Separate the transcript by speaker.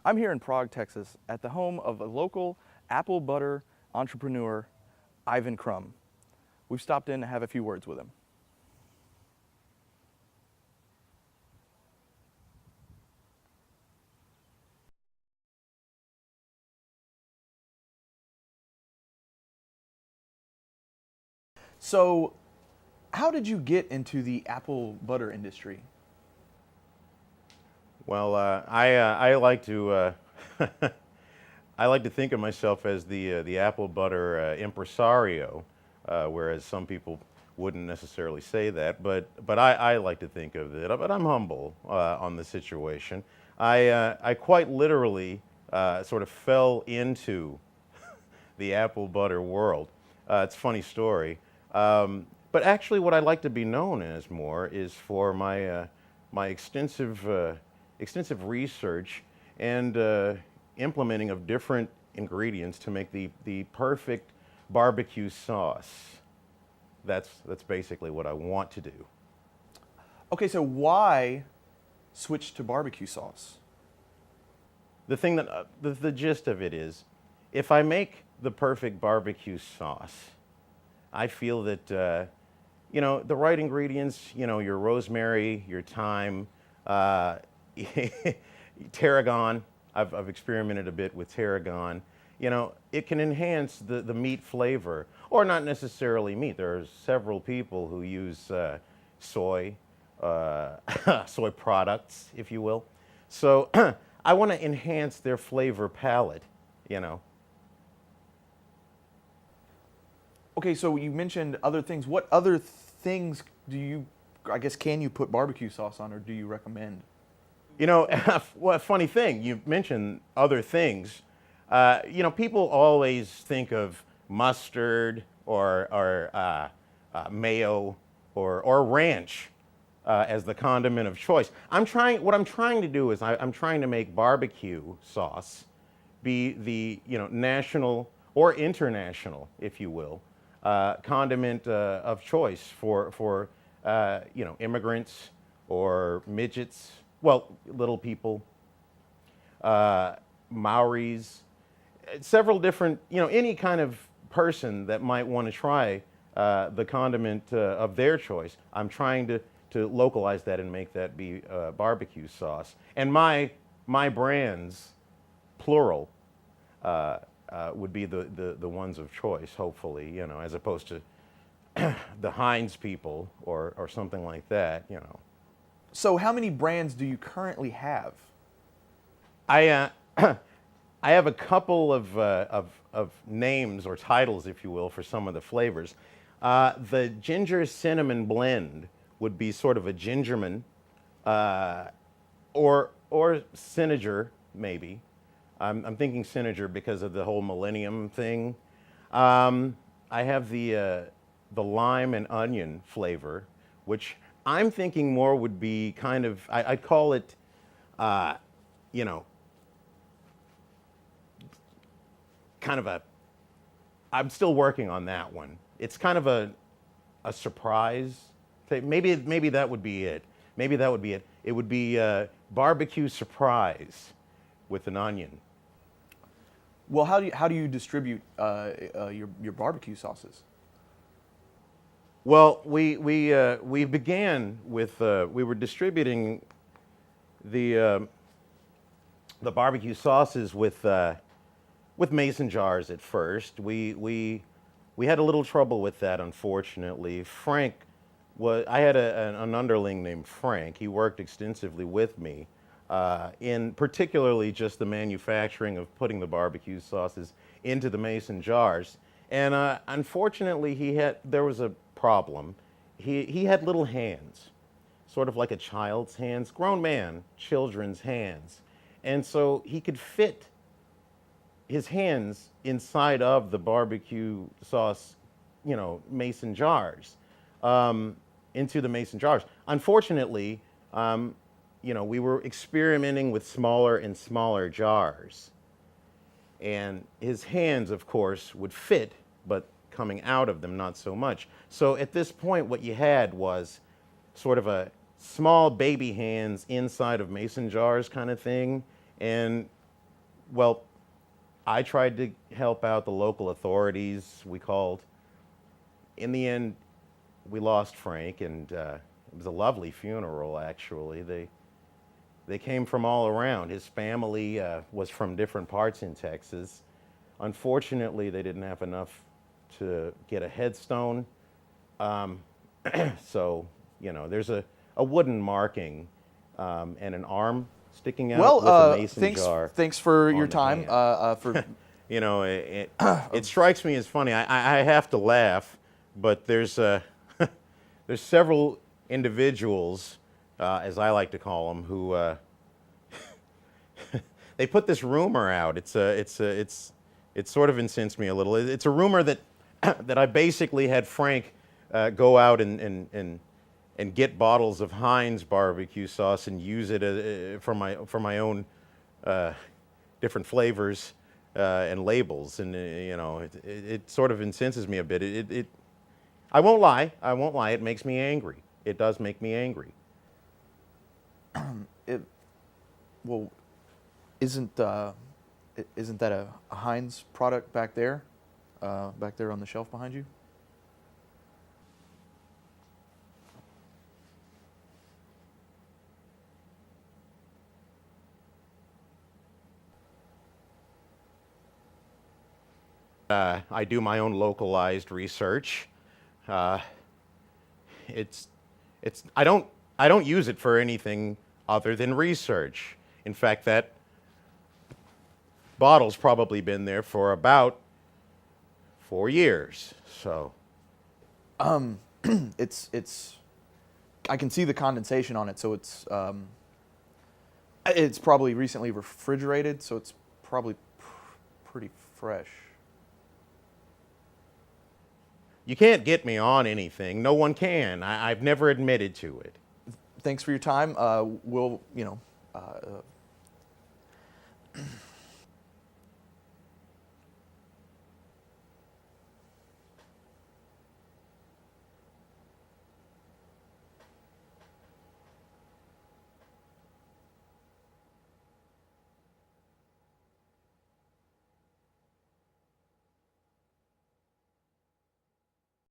Speaker 1: I'm here in Prague, Texas, at the home of a local apple butter entrepreneur, Ivan Crumb. We've stopped in to have a few words with him. So, how did you get into the apple butter industry?
Speaker 2: Well, I like to I like to think of myself as the apple butter impresario, whereas some people wouldn't necessarily say that. But I like to think of it. But I'm humble on the situation. I quite literally sort of fell into the apple butter world. It's a funny story. But actually, what I'd like to be known as more is for my extensive research and implementing of different ingredients to make the perfect barbecue sauce. That's basically what I want to do.
Speaker 1: Okay, so why switch to barbecue sauce?
Speaker 2: The thing that the gist of it is, if I make the perfect barbecue sauce, I feel that the right ingredients, your rosemary, your thyme, uh, tarragon. I've experimented a bit with tarragon. It can enhance the meat flavor, or not necessarily meat. There are several people who use soy, soy products, if you will. So I want to enhance their flavor palette, you know.
Speaker 1: Okay, so you mentioned other things. What other things I guess, can you put barbecue sauce on, or do you recommend?
Speaker 2: Well, funny thing, you mentioned other things. People always think of mustard or mayo or ranch as the condiment of choice. What I'm trying to do is I'm trying to make barbecue sauce be the national or international, if you will, condiment of choice for immigrants or midgets, well, little people, Maoris, several different, any kind of person that might want to try the condiment of their choice. I'm trying to localize that and make that be barbecue sauce. And my brands, plural, would be the ones of choice, hopefully, as opposed to the Heinz people or something like that.
Speaker 1: So, how many brands do you currently have?
Speaker 2: I I have a couple of names or titles, if you will, for some of the flavors. The ginger cinnamon blend would be sort of a gingerman, or Cineger maybe. I'm thinking Cineger because of the whole millennium thing. I have the lime and onion flavor, which I'm thinking more would be kind of, I'd call it, you know, kind of a, I'm still working on that one. It's kind of a surprise. Maybe that would be it. Maybe that would be it. It would be barbecue surprise with an onion.
Speaker 1: Well, how do you distribute your barbecue sauces?
Speaker 2: Well, we began with we were distributing the barbecue sauces with mason jars at first. We had a little trouble with that, unfortunately. I had an underling named Frank. He worked extensively with me in particularly just the manufacturing of putting the barbecue sauces into the mason jars. And unfortunately, there was a problem. He had little hands, sort of like a child's hands, grown man, children's hands. And so he could fit his hands inside of the barbecue sauce, mason jars, into the mason jars. Unfortunately, we were experimenting with smaller and smaller jars. And his hands, of course, would fit, but coming out of them, not so much. So at this point, what you had was sort of a small baby hands inside of mason jars kind of thing. And Well, I tried to help out the local authorities. We called. In the end, we lost Frank, and it was a lovely funeral, actually. They came from all around. His family was from different parts in Texas. Unfortunately, they didn't have enough to get a headstone. So, you know, there's a wooden marking and an arm sticking out with a mason jar.
Speaker 1: Thanks for
Speaker 2: on
Speaker 1: your
Speaker 2: the
Speaker 1: time.
Speaker 2: hand.
Speaker 1: For
Speaker 2: You know, it strikes me as funny. I have to laugh, but there's there's several individuals, as I like to call them, who they put this rumor out. It's sort of incensed me a little. It's a rumor that that I basically had Frank go out and get bottles of Heinz barbecue sauce and use it for my own different flavors and labels, and you know, it sort of incenses me a bit. I won't lie. It makes me angry. It does make me angry.
Speaker 1: well, isn't that a Heinz product back there on the shelf behind you?
Speaker 2: I do my own localized research. It's I don't use it for anything other than research. In fact, that bottle's probably been there for about 4 years. So
Speaker 1: It's I can see the condensation on it, so it's probably recently refrigerated, so it's probably pretty fresh.
Speaker 2: you can't get me on anything. No one can. I've never admitted to it.
Speaker 1: Thanks for your time. We'll